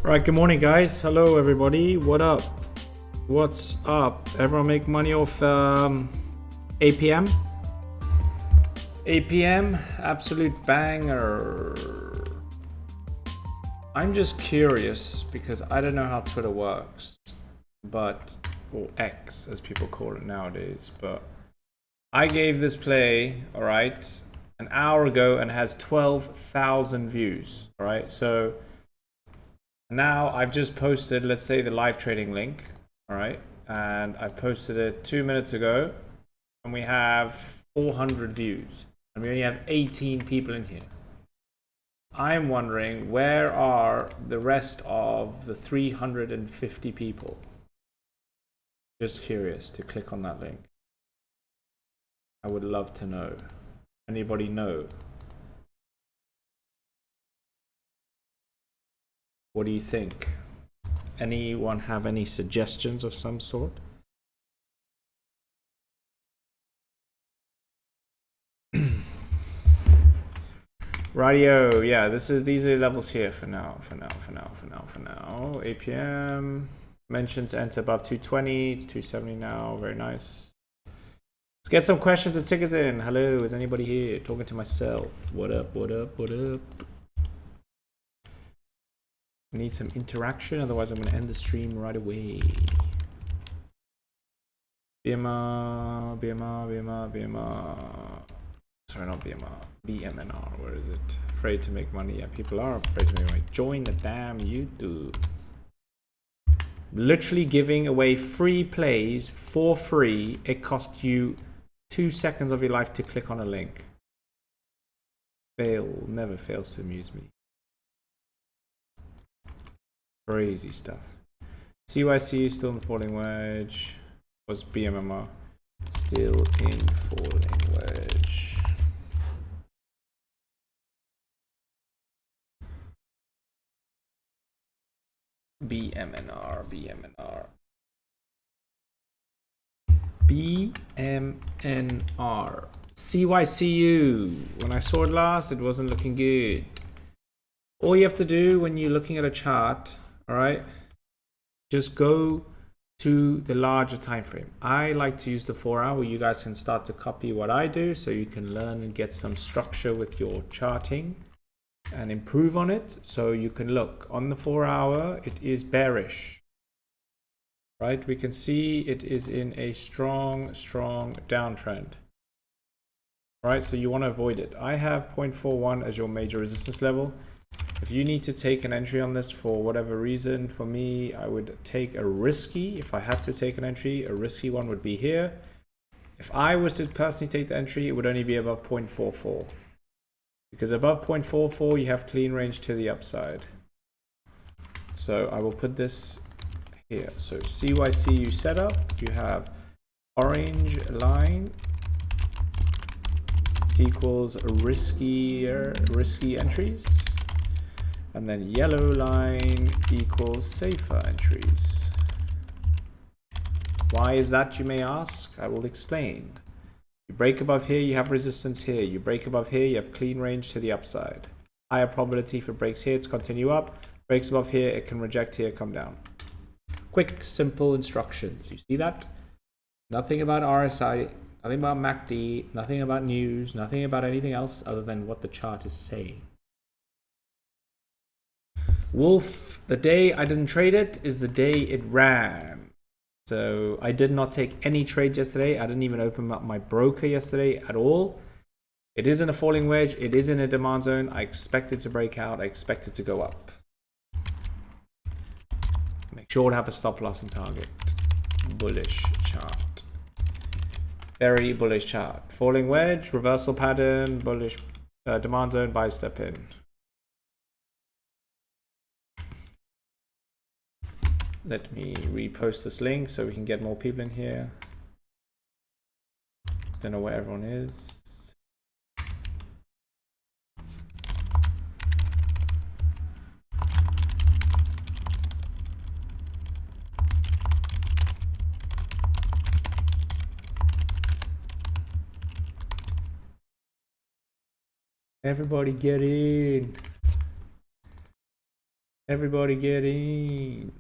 Right, good morning, guys. Hello, everybody. What up? What's up? Everyone make money off APM? APM, absolute banger. I'm just curious because I don't know how Twitter works, but, or X as people call it nowadays, but I gave this play, all right, an hour ago and has 12,000 views, all right? So now I've just posted, let's say, the live trading link, all right? And I posted it 2 minutes ago and we have 400 views and we only have 18 people in here. I'm wondering, where are the rest of the 350 people? Just curious to click on that link. I would love to know. Anybody know? What do you think? Anyone have any suggestions of some sort? Radio, yeah, these are levels here for now. APM mentioned to enter above 220, it's 270 now, very nice. Let's get some questions and tickets in. Hello, is anybody here? Talking to myself. What up, what up, what up? Need some interaction, otherwise I'm gonna end the stream right away. BMR. Sorry, not BMR. BMNR, where is it? Afraid to make money. Yeah, people are afraid to make money. Join the damn YouTube. Literally giving away free plays for free. It costs you 2 seconds of your life to click on a link. Never fails to amuse me. Crazy stuff. CYC still in the falling wedge. Was BMMR still in falling wedge? BMNR. CYCU. When I saw it last, it wasn't looking good. All you have to do when you're looking at a chart, all right, just go to the larger time frame. I like to use the 4 hour. You guys can start to copy what I do so you can learn and get some structure with your charting and improve on it. So you can look on the 4 hour, it is bearish, right? We can see it is in a strong downtrend, right? So you want to avoid it. I have 0.41 as your major resistance level. If you need to take an entry on this for whatever reason, for me, I would take a risky, if I had to take an entry, a risky one would be here. If I was to personally take the entry, it would only be above 0.44. Because above 0.44, you have clean range to the upside. So I will put this here. So CYCU setup, you have orange line equals risky entries. And then yellow line equals safer entries. Why is that, you may ask? I will explain. You break above here, you have resistance here. You break above here, you have clean range to the upside. Higher probability for breaks here to continue up. Breaks above here, it can reject here, come down. Quick, simple instructions. You see that? Nothing about RSI, nothing about MACD, nothing about news, nothing about anything else other than what the chart is saying. Wolf, the day I didn't trade it is the day it ran. So I did not take any trades yesterday. I didn't even open up my broker yesterday at all. It is in a falling wedge. It is in a demand zone. I expect it to break out. I expect it to go up. Make sure to have a stop loss and target. Bullish chart. Very bullish chart. Falling wedge, reversal pattern, bullish demand zone, buy step in. Let me repost this link so we can get more people in here. Don't know where everyone is. Everybody get in. Everybody get in.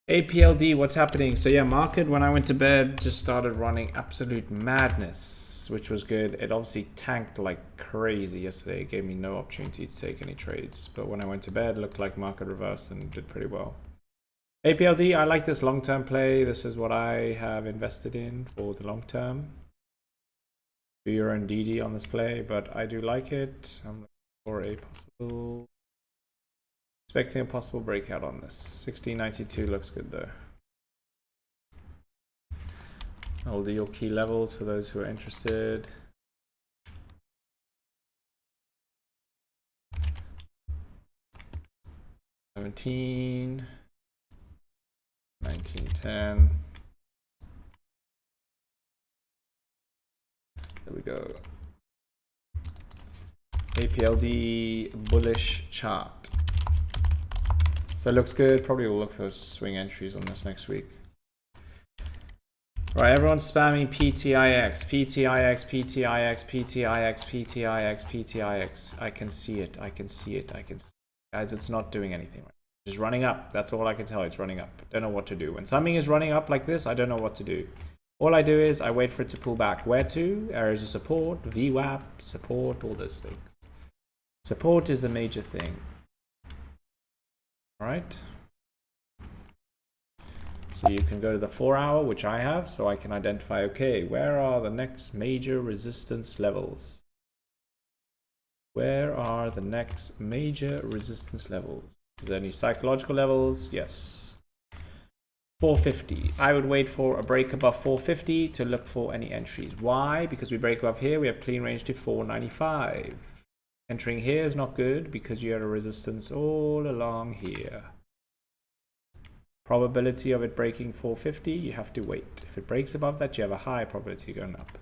APLD, what's happening? So yeah, market when I went to bed just started running absolute madness, which was good. It obviously tanked like crazy yesterday. It gave me no opportunity to take any trades. But when I went to bed, it looked like market reversed and did pretty well. APLD, I like this long-term play. This is what I have invested in for the long term. Do your own DD on this play, but I do like it. I'm looking for a possible... Expecting a possible breakout on this. 1692 looks good though. I'll do your key levels for those who are interested. $17, $19.10. There we go. APLD bullish chart. So it looks good. Probably will look for swing entries on this next week. All right, everyone's spamming PTIX, PTIX, PTIX, PTIX, PTIX, PTIX. I can see it. I can see it. I can see it. Guys, it's not doing anything. It's running up. That's all I can tell. It's running up. Don't know what to do. When something is running up like this, I don't know what to do. All I do is I wait for it to pull back. Where to? Areas of support, VWAP, support, all those things. Support is the major thing. All right. So you can go to the 4-hour, which I have, so I can identify, okay, where are the next major resistance levels? Where are the next major resistance levels? Is there any psychological levels? Yes. 450. I would wait for a break above 450 to look for any entries. Why? Because we break above here, we have clean range to 495. Entering here is not good because you had a resistance all along here. Probability of it breaking 450, you have to wait. If it breaks above that, you have a high probability going up.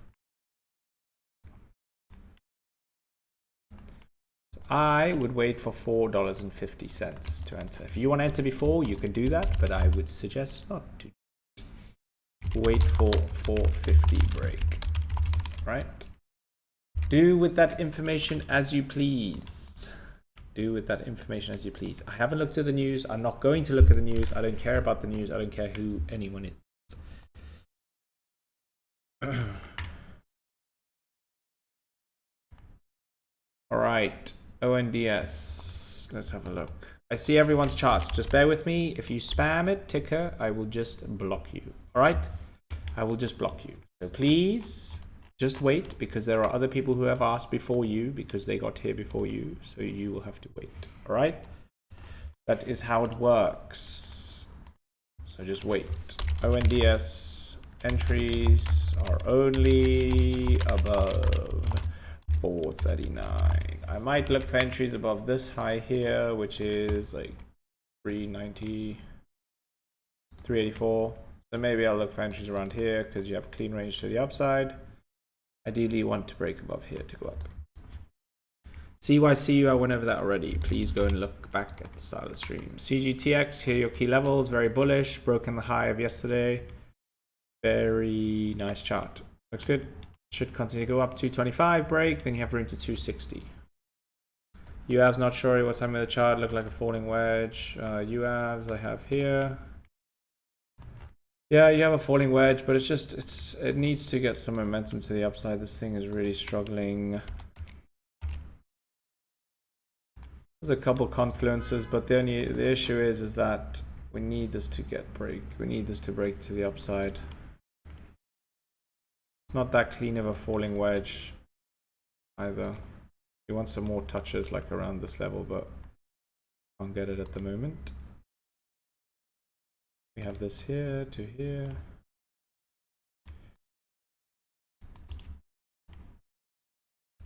So I would wait for $4.50 to enter. If you want to enter before, you can do that, but I would suggest not to. Wait for 450 break, right? Do with that information as you please. Do with that information as you please. I haven't looked at the news. I'm not going to look at the news. I don't care about the news. I don't care who anyone is. All right, ONDS. Let's have a look. I see everyone's charts. Just bear with me. If you spam it, ticker, I will just block you. All right? I will just block you. So please... just wait, because there are other people who have asked before you, because they got here before you, so you will have to wait. All right? That is how it works. So just wait. ONDS entries are only above 439. I might look for entries above this high here, which is like 390, 384. So maybe I'll look for entries around here, because you have clean range to the upside. Ideally, you want to break above here to go up. CYCU, I went over that already. Please go and look back at the start of the stream. CGTX, here are your key levels. Very bullish. Broken the high of yesterday. Very nice chart. Looks good. Should continue to go up. 225 break. Then you have room to 260. UAV's not sure what's happening with the chart. Look like a falling wedge. UAVs I have here. Yeah, you have a falling wedge, but it's just, it needs to get some momentum to the upside. This thing is really struggling. There's a couple confluences, but the issue is that we need this to we need this to break to the upside. It's not that clean of a falling wedge either. You want some more touches like around this level, but can't get it at the moment. We have this here to here.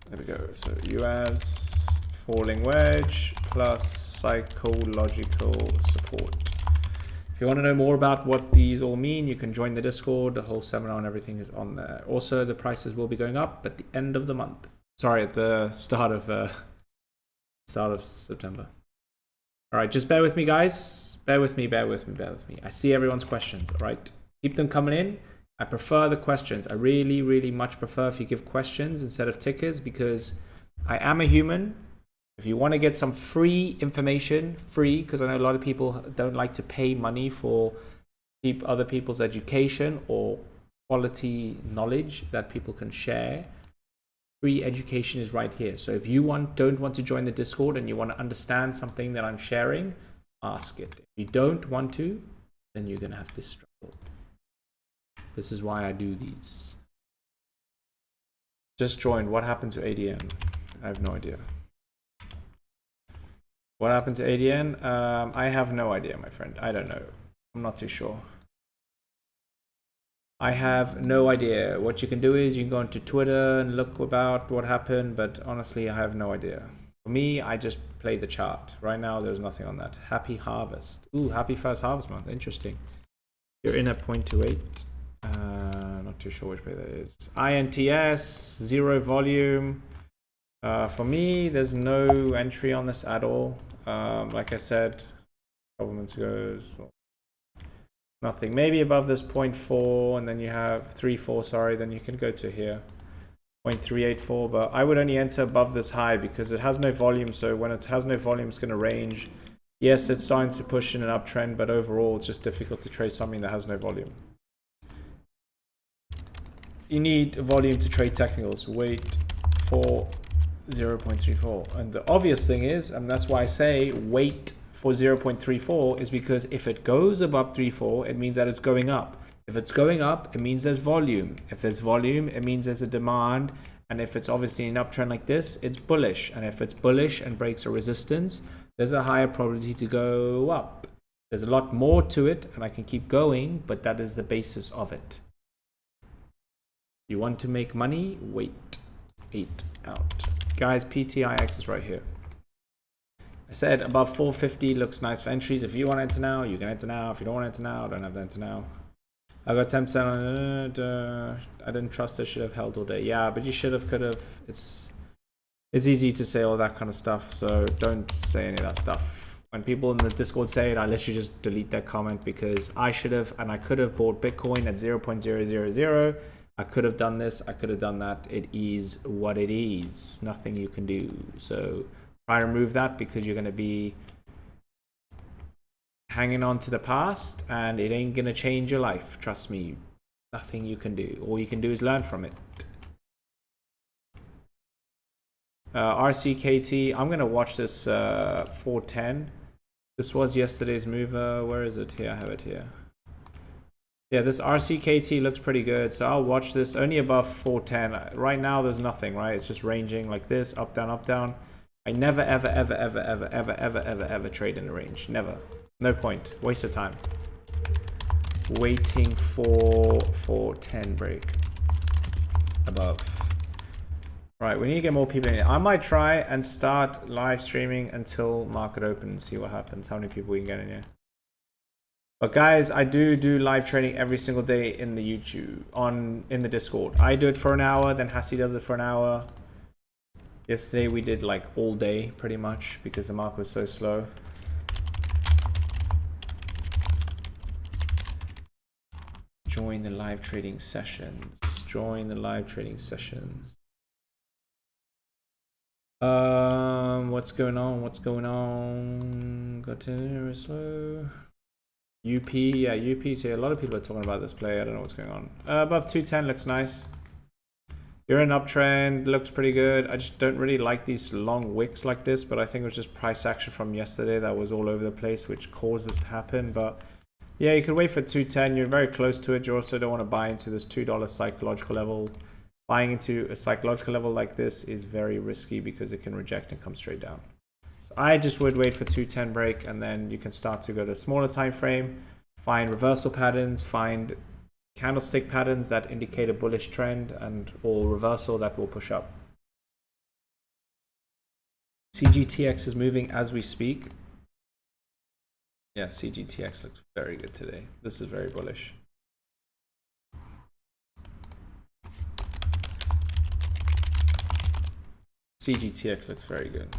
There we go. So UAVs, falling wedge, plus psychological support. If you want to know more about what these all mean, you can join the Discord. The whole seminar and everything is on there. Also, the prices will be going up at the end of the month. Sorry, at the start of September. All right, just bear with me, guys. Bear with me, bear with me, bear with me. I see everyone's questions, all right? Keep them coming in. I prefer the questions. I really, really much prefer if you give questions instead of tickers, because I am a human If you want to get some free information, free, because I know a lot of people don't like to pay money for other people's education or quality knowledge that people can share. Free education is right here. So if you don't want to join the Discord and you want to understand something that I'm sharing, ask it. If you don't want to, then you're going to have to struggle. This is why I do these. Just joined. What happened to ADN? I have no idea. What happened to ADN? I have no idea, my friend. I don't know. I'm not too sure. I have no idea. What you can do is you can go into Twitter and look about what happened, but honestly, I have no idea. For me, I just play the chart. Right now, there's nothing on that. Happy harvest. Ooh, happy first harvest month. Interesting. You're in at 0.28. Not too sure which way that is. INTS, 0 volume. For me, there's no entry on this at all. Like I said a couple minutes ago, nothing. Maybe above this 0.4, and then you have 3.4, sorry, then you can go to here. 0.384, but I would only enter above this high because it has no volume. So when it has no volume, it's going to range. Yes, it's starting to push in an uptrend, but overall, it's just difficult to trade something that has no volume. You need volume to trade technicals. Wait for 0.34. And the obvious thing is, and that's why I say wait for 0.34, is because if it goes above 3.4, it means that it's going up. If it's going up, it means there's volume. If there's volume, it means there's a demand. And if it's obviously an uptrend like this, it's bullish. And if it's bullish and breaks a resistance, there's a higher probability to go up. There's a lot more to it, and I can keep going, but that is the basis of it. You want to make money? Wait out. Guys, PTIX is right here. I said above 450 looks nice for entries. If you want to enter now, you can enter now. If you don't want to enter now, don't have to enter now. I got 10% on it. I didn't trust it. Should have held all day. Yeah, but you should have, could have. It's easy to say all that kind of stuff, so don't say any of that stuff. When people in the Discord say it, I literally just delete that comment because I should have and I could have bought Bitcoin at 0.000. I could have done this, I could have done that. It is what it is. Nothing you can do. So try to remove that because you're going to be hanging on to the past and it ain't going to change your life. Trust me. Nothing you can do. All you can do is learn from it. RCKT, I'm going to watch this 410. This was yesterday's mover. Where is it? Here, I have it here. Yeah, this RCKT looks pretty good, so I'll watch this only above 410. Right now, there's nothing, right? It's just ranging like this, up, down, up, down. I never, ever, ever, ever, ever, ever, ever, ever, ever trade in a range. Never. No point. Waste of time. Waiting for 410 break. Above. Right, we need to get more people in here. I might try and start live streaming until market open and see what happens. How many people we can get in here. But guys, I do live trading every single day in the YouTube, in the Discord. I do it for an hour, then Hassi does it for an hour. Yesterday we did like all day pretty much because the market was so slow. Join the live trading sessions. Join the live trading sessions. What's going on? What's going on? Got to slow. UP, yeah, UP's here. A lot of people are talking about this play. I don't know what's going on. Above 210 looks nice. You're in uptrend, looks pretty good. I just don't really like these long wicks like this, but I think it was just price action from yesterday that was all over the place, which caused this to happen. But yeah, you could wait for 210. You're very close to it. You also don't want to buy into this $2 psychological level. Buying into a psychological level like this is very risky because it can reject and come straight down. I just would wait for 210 break and then you can start to go to a smaller time frame, find reversal patterns, find candlestick patterns that indicate a bullish trend and or reversal that will push up. CGTX is moving as we speak. Yeah, CGTX looks very good today. This is very bullish. CGTX looks very good.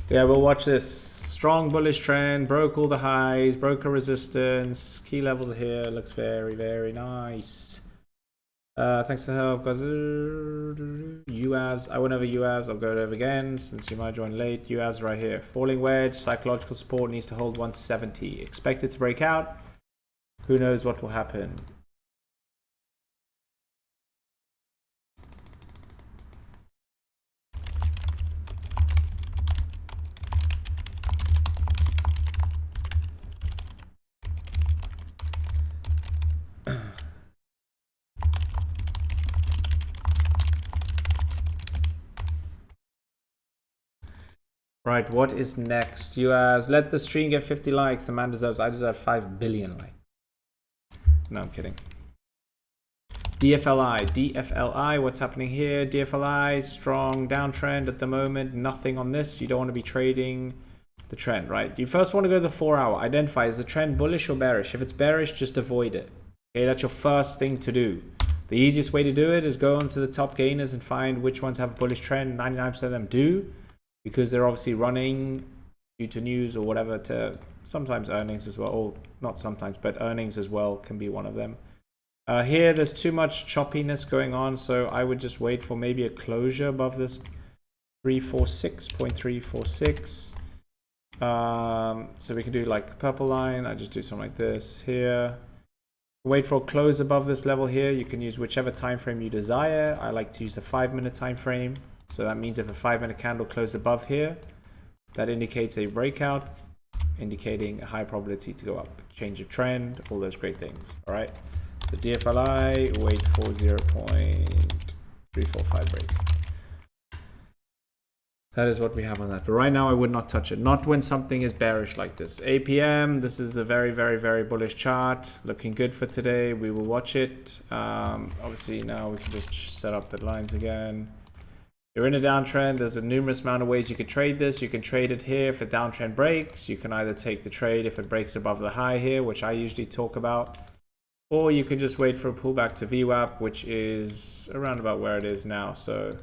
Yeah, we'll watch this. Strong bullish trend, broke all the highs, broke a resistance. Key levels are here. Looks very, very nice. Thanks for the help, guys. UAVs. I went over UAVs. I'll go over again since you might join late. UAVs right here. Falling wedge. Psychological support needs to hold 170. Expect it to break out. Who knows what will happen? Right, what is next? You let the stream get 50 likes. The man deserves. I deserve 5 billion likes. No, I'm kidding. DFLI. What's happening here? DFLI, strong downtrend at the moment. Nothing on this. You don't want to be trading the trend, right? You first want to go to the 4 hour. Identify, is the trend bullish or bearish? If it's bearish, just avoid it. Okay, that's your first thing to do. The easiest way to do it is go onto the top gainers and find which ones have a bullish trend. 99% of them do, because they're obviously running due to news or whatever, to sometimes earnings as well, or not sometimes, but earnings as well can be one of them. Here, there's too much choppiness going on, so I would just wait for maybe a closure above this 346.346. So we can do like the purple line. I just do something like this here. Wait for a close above this level here. You can use whichever time frame you desire. I like to use the 5-minute time frame. So that means if a 5-minute candle closed above here, that indicates a breakout, indicating a high probability to go up, change of trend, all those great things. All right. So DFLI, wait for 0.345 break. That is what we have on that. But right now, I would not touch it. Not when something is bearish like this. APM, this is a very, very, very bullish chart. Looking good for today. We will watch it. Obviously, now we can just set up the lines again. You're in a downtrend. There's a numerous amount of ways you can trade this. You can trade it here if the downtrend breaks. You can either take the trade if it breaks above the high here, which I usually talk about. Or you can just wait for a pullback to VWAP, which is around about where it is now. So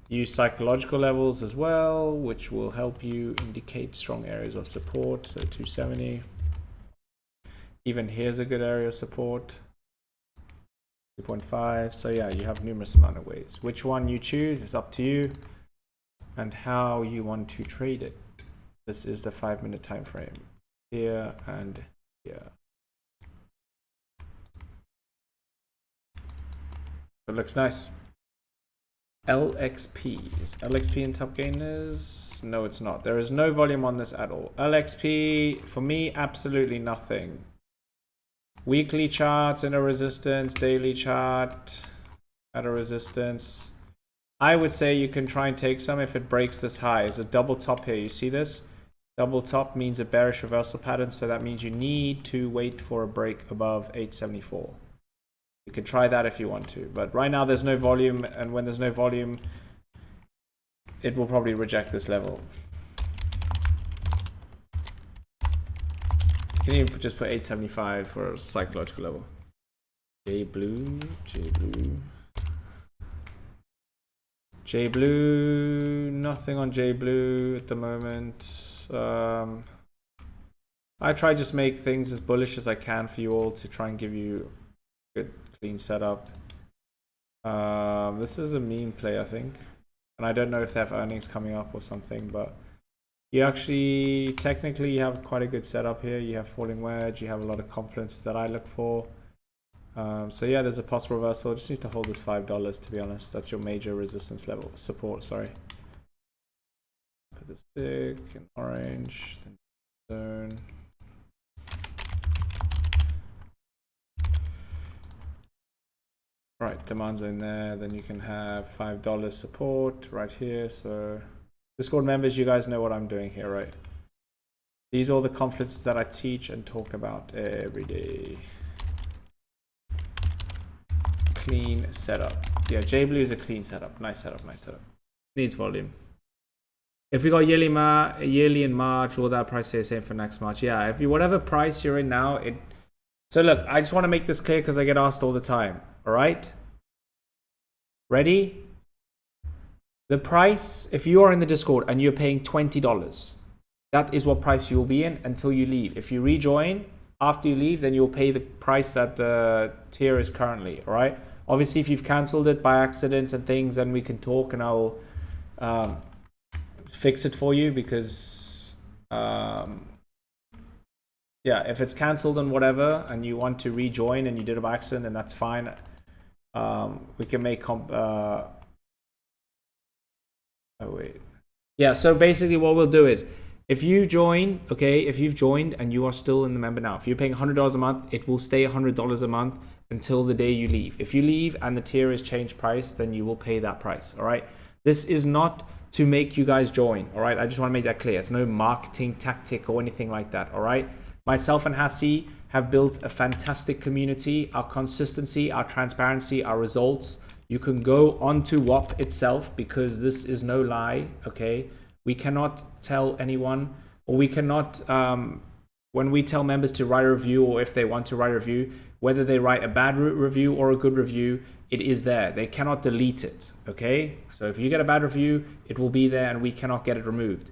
use psychological levels as well, which will help you indicate strong areas of support. So 270. Even here's a good area of support. 2.5. So yeah, you have numerous amount of ways. Which one you choose is up to you and how you want to trade it. This is the 5-minute time frame here and here. It looks nice. LXP. Is LXP in top gainers? No, it's not. There is no volume on this at all. LXP, for me, absolutely nothing. Weekly charts in a resistance, daily chart at a resistance. I would say you can try and take some if it breaks this high. It's a double top here. You see this? Double top means a bearish reversal pattern, so that means you need to wait for a break above 874. You can try that if you want to, but right now there's no volume, and when there's no volume, it will probably reject this level. You can even just put 875 for a psychological level. J blue. Nothing on J blue at the moment. I try just make things as bullish as I can for you all to try and give you good clean setup. This is a meme play, I think, and I don't know if they have earnings coming up or something, but you actually technically you have quite a good setup here. You have falling wedge, you have a lot of confidence that I look for. So yeah, there's a possible reversal. It just needs to hold this $5, to be honest. That's your major resistance level, support, sorry. Put the stick in orange, then zone. Right, demand zone there. Then you can have $5 support right here. So Discord members, you guys know what I'm doing here, right? These are all the confidences that I teach and talk about every day. Clean setup. Yeah, J Blue is a clean setup. Nice setup, nice setup. Needs volume. If we got yearly in March, will that price stay the same for next March? Yeah, if you whatever price you're in now, it. So look, I just want to make this clear because I get asked all the time. All right, ready? The price, if you are in the Discord and you're paying $20, that is what price you will be in until you leave. If you rejoin after you leave, then you'll pay the price that the tier is currently. All right. Obviously, if you've cancelled it by accident and things, then we can talk and I'll fix it for you, because yeah, if it's cancelled and whatever and you want to rejoin and you did it by accident, then that's fine. We can make oh wait, yeah, so basically what we'll do is, if you join, okay, if you've joined and you are still in the member now, if you're paying $100 a month, it will stay $100 a month until the day you leave. If you leave and the tier is changed price, then you will pay that price. All right, this is not to make you guys join. All right, I just want to make that clear. It's no marketing tactic or anything like that. All right, myself and Hassi have built a fantastic community. Our consistency, our transparency, our results. You can go onto WOP itself, because this is no lie. Okay, we cannot tell anyone, or we cannot when we tell members to write a review, or if they want to write a review, whether they write a bad review or a good review, it is there. They cannot delete it, okay? So if you get a bad review, it will be there and we cannot get it removed.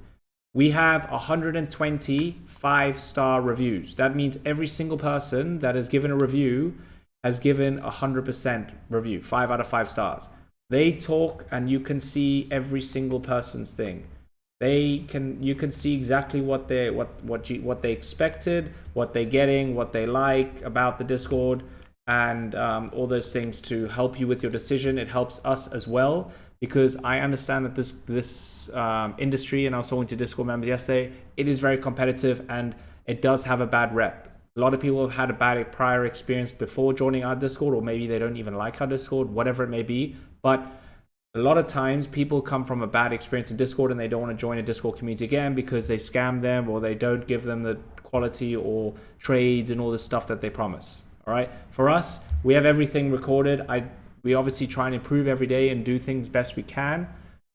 We have 120 5-star reviews. That means every single person that has given a review has given 100% review, 5 out of 5 stars. They talk and you can see every single person's thing. You can see exactly what they expected, what they're getting, what they like about the Discord, and all those things to help you with your decision. It helps us as well, because I understand that this industry, and I was talking to Discord members yesterday, it is very competitive and it does have a bad rep. A lot of people have had a bad prior experience before joining our Discord, or maybe they don't even like our Discord, whatever it may be. But a lot of times people come from a bad experience in Discord and they don't want to join a Discord community again because they scam them, or they don't give them the quality or trades and all the stuff that they promise. All right. For us, we have everything recorded. We obviously try and improve every day and do things best we can.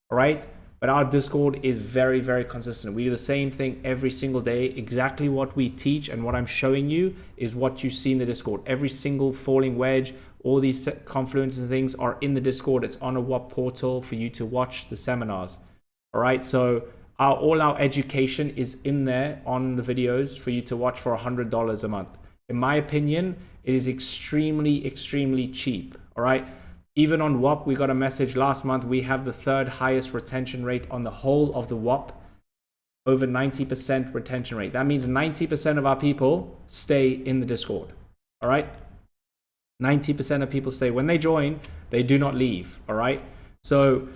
All right. But our Discord is very, very consistent. We do the same thing every single day. Exactly what we teach and what I'm showing you is what you see in the Discord. Every single falling wedge, all these confluences and things are in the Discord. It's on a WOP portal for you to watch the seminars. All right. So all our education is in there on the videos for you to watch for $100 a month. In my opinion, it is extremely, extremely cheap. All right. Even on WOP, we got a message last month. We have the 3rd highest retention rate on the whole of the WOP, over 90% retention rate. That means 90% of our people stay in the Discord. All right. 90% of people stay. When they join, they do not leave. All right. So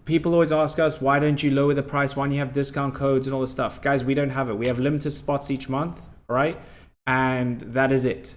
people always ask us, why don't you lower the price? Why don't you have discount codes and all this stuff? Guys, we don't have it. We have limited spots each month. All right. And that is it.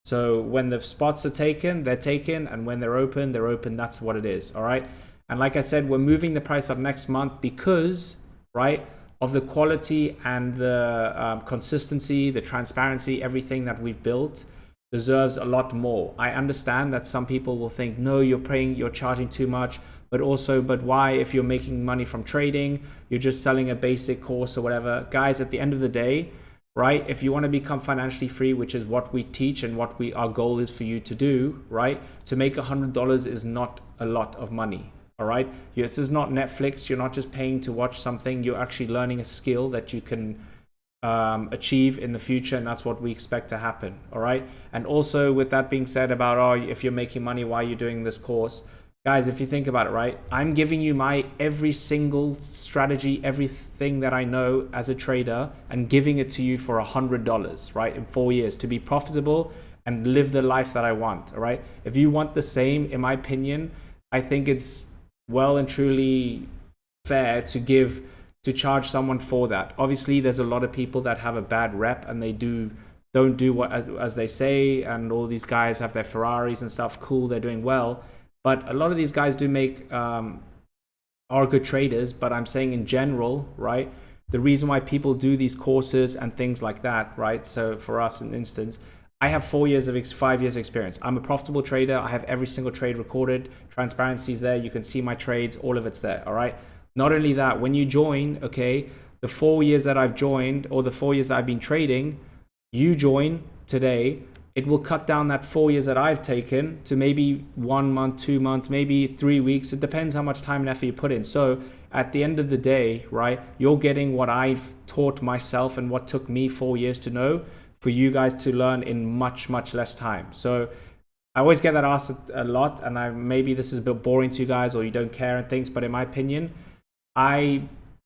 So when the spots are taken, they're taken. And when they're open, they're open. That's what it is. All right. And like I said, we're moving the price up next month because, right, of the quality and the consistency, the transparency, everything that we've built deserves a lot more. I understand that some people will think, no, you're charging too much, but why, if you're making money from trading, you're just selling a basic course or whatever. Guys, at the end of the day, right, if you want to become financially free, which is what we teach and what our goal is for you to do, right, to make $100 is not a lot of money. All right. This is not Netflix. You're not just paying to watch something. You're actually learning a skill that you can achieve in the future, and that's what we expect to happen. All right. And also, with that being said about, if you're making money, why are you doing this course? Guys, if you think about it, right, I'm giving you my every single strategy, everything that I know as a trader, and giving it to you for $100, right, in 4 years to be profitable and live the life that I want. All right. If you want the same, in my opinion, I think it's well and truly fair to charge someone for that. Obviously, there's a lot of people that have a bad rep and they don't do what as they say, and all these guys have their Ferraris and stuff. Cool, they're doing well, but a lot of these guys do make are good traders. But I'm saying in general, right, the reason why people do these courses and things like that, right? So for us, in instance, I have 5 years experience. I'm a profitable trader. I have every single trade recorded. Transparency is there. You can see my trades. All of it's there. All right. Not only that, when you join, okay, the 4 years that I've joined, or the 4 years that I've been trading, you join today, it will cut down that 4 years that I've taken to maybe 1 month, 2 months, maybe 3 weeks. It depends how much time and effort you put in. So at the end of the day, right, you're getting what I've taught myself and what took me 4 years to know, for you guys to learn in much, much less time. So I always get that asked a lot, and maybe this is a bit boring to you guys or you don't care and things, but in my opinion, I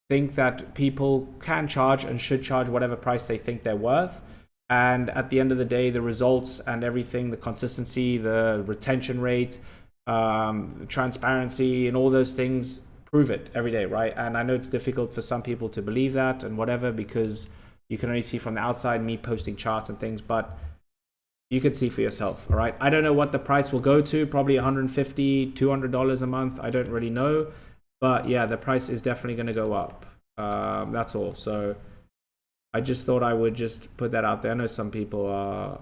think that people can charge and should charge whatever price they think they're worth. And at the end of the day, the results and everything, the consistency, the retention rate, transparency, and all those things prove it every day, right? And I know it's difficult for some people to believe that and whatever, because you can only see from the outside me posting charts and things, but you can see for yourself, all right? I don't know what the price will go to, probably $150, $200 a month. I don't really know, but yeah, the price is definitely going to go up. That's all. So I just thought I would just put that out there. I know some people are...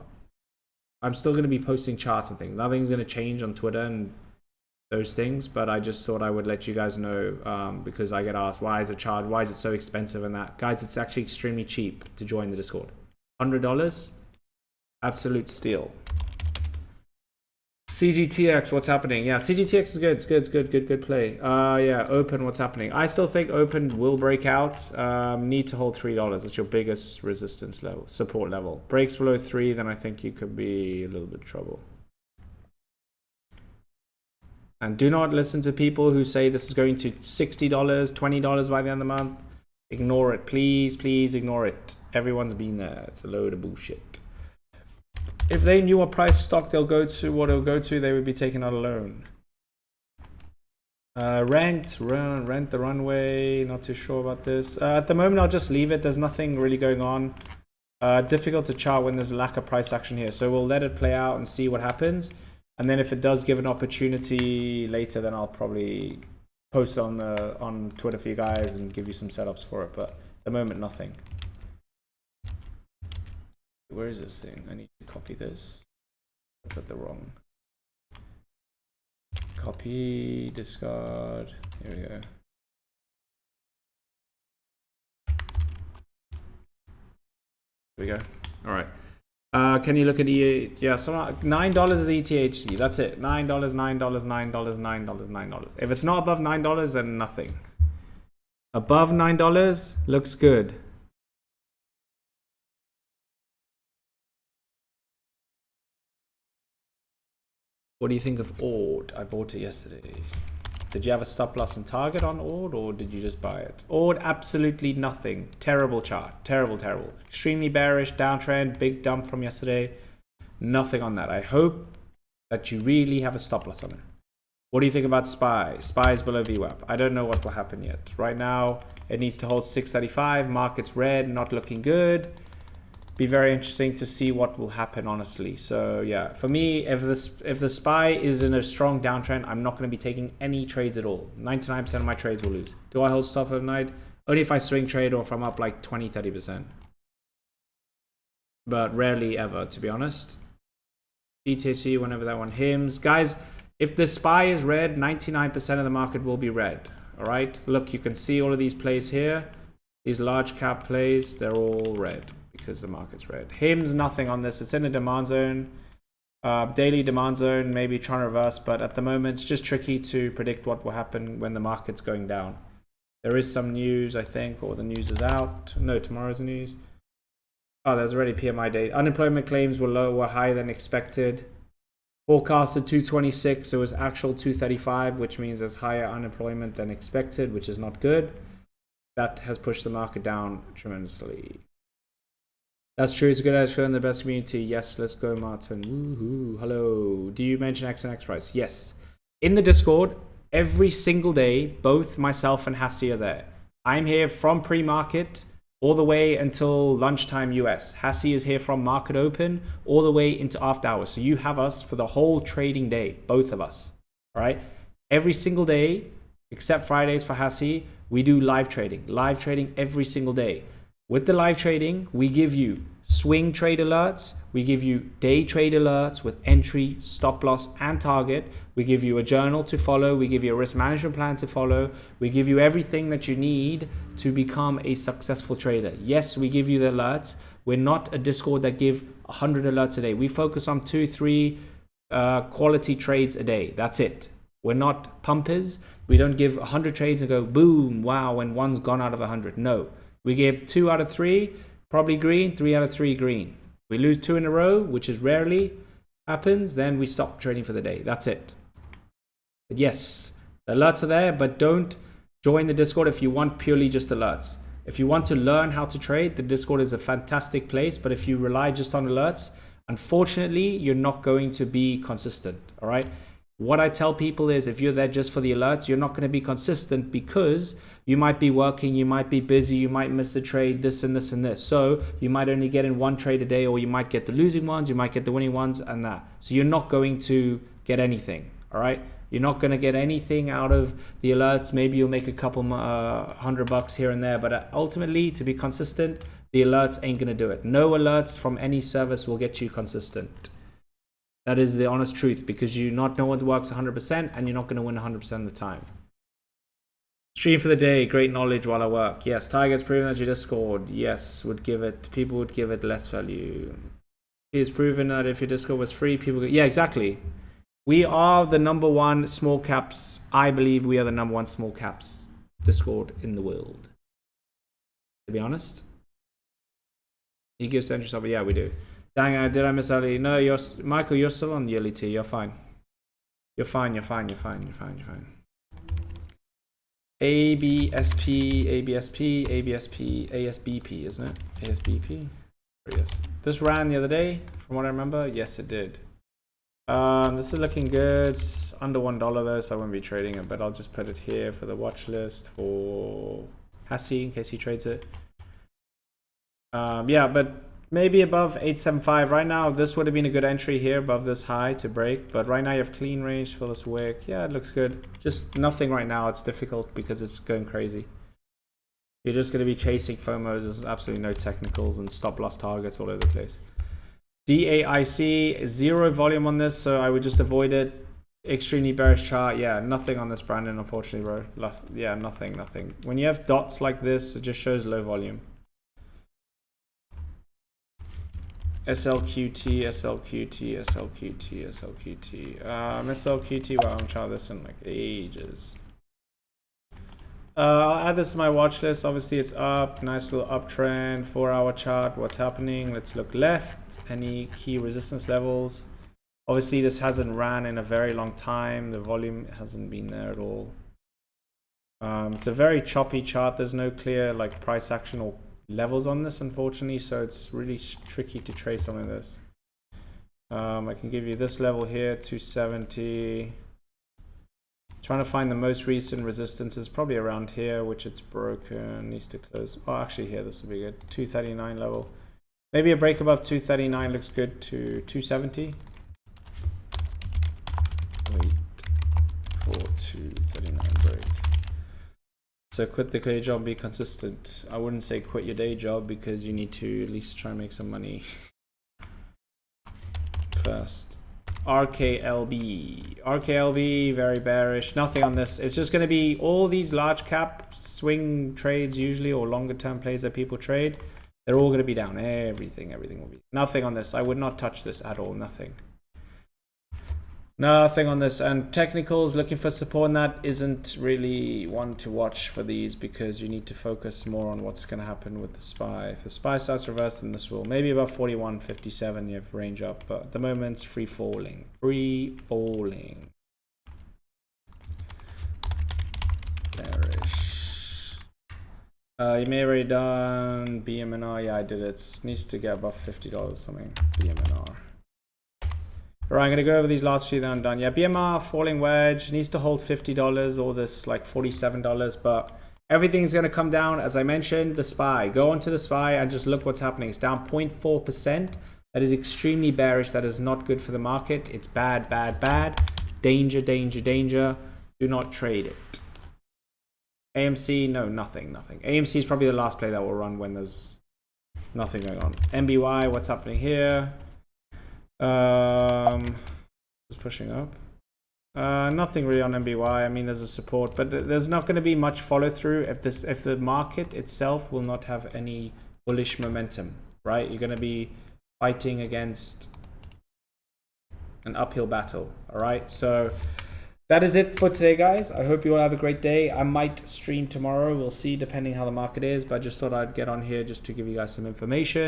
I'm still going to be posting charts and things. Nothing's going to change on Twitter and those things, but I just thought I would let you guys know, because I get asked, why is it charged? Why is it so expensive and that? Guys, it's actually extremely cheap to join the Discord. $100, absolute steal. CGTX, what's happening? Yeah, CGTX is good. It's good play. Yeah, Open, what's happening? I still think Open will break out. Need to hold $3. That's your biggest resistance level, support level. Breaks below 3, then I think you could be a little bit of trouble. And do not listen to people who say this is going to $60, $20 by the end of the month. Ignore it, please, please ignore it. Everyone's been there. It's a load of bullshit. If they knew what price stock they'll go to, what it'll go to, they would be taking out a loan. Rent the runway. Not too sure about this. At the moment, I'll just leave it. There's nothing really going on. Difficult to chart when there's a lack of price action here. So we'll let it play out and see what happens. And then if it does give an opportunity later, then I'll probably post it on Twitter for you guys and give you some setups for it. But at the moment, nothing. Where is this thing? I need to copy this. I put the wrong. Copy, discard. Here we go. Here we go. All right. Can you look at EA? Yeah, so $9 is ETHC. That's it. $9, $9, $9, $9, $9. If it's not above $9, then nothing. Above $9 looks good. What do you think of Ord? I bought it yesterday. Did you have a stop loss and target on Ord, or did you just buy it? Ord, absolutely nothing. Terrible chart. Terrible. Extremely bearish, downtrend, big dump from yesterday. Nothing on that. I hope that you really have a stop loss on it. What do you think about SPY? SPY is below VWAP. I don't know what will happen yet. Right now, it needs to hold 635. Market's red, not looking good. Be very interesting to see what will happen, honestly. So yeah, for me, if the SPY is in a strong downtrend, I'm not going to be taking any trades at all. 99% of my trades will lose. Do I hold stop overnight? Only if I swing trade or if I'm up like 20-30%. But rarely ever, to be honest. ETHC, whenever that one hymns. Guys, if the SPY is red, 99% of the market will be red. All right, look, you can see all of these plays here. These large cap plays, they're all red. Because the market's red. HIM's nothing on this. It's in a demand zone. Daily demand zone, maybe trying to reverse, but at the moment it's just tricky to predict what will happen when the market's going down. There is some news, I think, or the news is out. No, tomorrow's news. Oh, there's already PMI data. Unemployment claims were higher than expected. Forecasted 226, it was actual 235, which means there's higher unemployment than expected, which is not good. That has pushed the market down tremendously. That's true. It's a good idea to show in the best community. Yes, let's go, Martin. Woohoo. Hello. Do you mention X and X price? Yes. In the Discord, every single day, both myself and Hassi are there. I'm here from pre-market all the way until lunchtime US. Hassi is here from market open all the way into after hours. So you have us for the whole trading day, both of us. All right. Every single day, except Fridays for Hassi, we do live trading. Live trading every single day. With the live trading, we give you swing trade alerts. We give you day trade alerts with entry, stop loss, and target. We give you a journal to follow. We give you a risk management plan to follow. We give you everything that you need to become a successful trader. Yes, we give you the alerts. We're not a Discord that give 100 alerts a day. We focus on 2-3 quality trades a day. That's it. We're not pumpers. We don't give 100 trades and go, boom, wow, and one's gone out of 100. No. We give 2 out of 3, probably green, 3 out of 3 green. We lose 2 in a row, which is rarely. happens, then we stop trading for the day. That's it. But yes, the alerts are there, but don't join the Discord if you want purely just alerts. If you want to learn how to trade, the Discord is a fantastic place. But if you rely just on alerts, unfortunately, you're not going to be consistent. All right. What I tell people is if you're there just for the alerts, you're not going to be consistent because you might be working, you might be busy, you might miss the trade, this and this and this. So you might only get in one trade a day, or you might get the losing ones, you might get the winning ones and that. So you're not going to get anything. All right. You're not going to get anything out of the alerts. Maybe you'll make a couple $100 here and there, but ultimately to be consistent, the alerts ain't going to do it. No alerts from any service will get you consistent. That is the honest truth, because no one works 100% and you're not going to win 100% of the time. Stream for the day, great knowledge while I work. Yes, Tiger's proven that your Discord, yes, people would give it less value. He has proven that if your Discord was free, people would, yeah, exactly. We are the #1 small caps. I believe we are the #1 small caps Discord in the world. To be honest. He gives centuries up, yeah, we do. Dang, did I miss early? No, Michael, you're still on yearly T. You're fine. You're fine. ABSP, ASBP, isn't it? ASBP? Yes. This ran the other day, from what I remember. Yes, it did. This is looking good. It's under $1 though, so I won't be trading it, but I'll just put it here for the watch list for Hassie in case he trades it. Yeah, but maybe above 875 right now. This would have been a good entry here above this high to break, but right now you have clean range for this wick. Yeah, it looks good. Just nothing right now. It's difficult because it's going crazy. You're just going to be chasing FOMOs. There's absolutely no technicals and stop loss targets all over the place. DAIC, 0 volume on this, so I would just avoid it. Extremely bearish chart. Yeah, nothing on this, Brandon, unfortunately, bro. Yeah, nothing. When you have dots like this, it just shows low volume. SLQT, well, I'm trying this in like ages. I'll add this to my watch list. Obviously it's up, nice little uptrend, 4-hour chart. What's happening? Let's look left. Any key resistance levels? Obviously this hasn't ran in a very long time. The volume hasn't been there at all. It's a very choppy chart. There's no clear like price action or levels on this, unfortunately, so it's really tricky to trade some of this. I can give you this level here, 270. Trying to find the most recent resistance is probably around here, which it's broken, needs to close. Oh, actually here, this will be good. 239 level. Maybe a break above 239 looks good to 270. Wait for 239 break. So quit the day job, be consistent. I wouldn't say quit your day job because you need to at least try and make some money first. RKLB, very bearish. Nothing on this. It's just going to be all these large cap swing trades usually, or longer term plays that people trade. They're all going to be down. Everything will be. Nothing on this. I would not touch this at all. Nothing on this. And technicals, looking for support, and that isn't really one to watch for these because you need to focus more on what's going to happen with the SPY. If the SPY starts reversing, this will maybe about 41.57 you have range up, but at the moment it's free falling. Bearish. You may have already done BMNR. Yeah, I did it. It needs to get above $50 or something. BMNR. Right, I'm going to go over these last few, then I'm done. Yeah, BMR, falling wedge, needs to hold $50 or this like $47, but everything's going to come down. As I mentioned, the SPY. Go onto the SPY and just look what's happening. It's down 0.4%. That is extremely bearish. That is not good for the market. It's bad. Danger. Do not trade it. AMC, no, nothing. AMC is probably the last play that will run when there's nothing going on. MBY, what's happening here? Just pushing up. Nothing really on MBY. I mean, there's a support, but there's not going to be much follow through if the market itself will not have any bullish momentum, right? You're going to be fighting against an uphill battle. All right, so that is it for today, guys. I hope you all have a great day. I might stream tomorrow. We'll see, depending how the market is, but I just thought I'd get on here just to give you guys some information.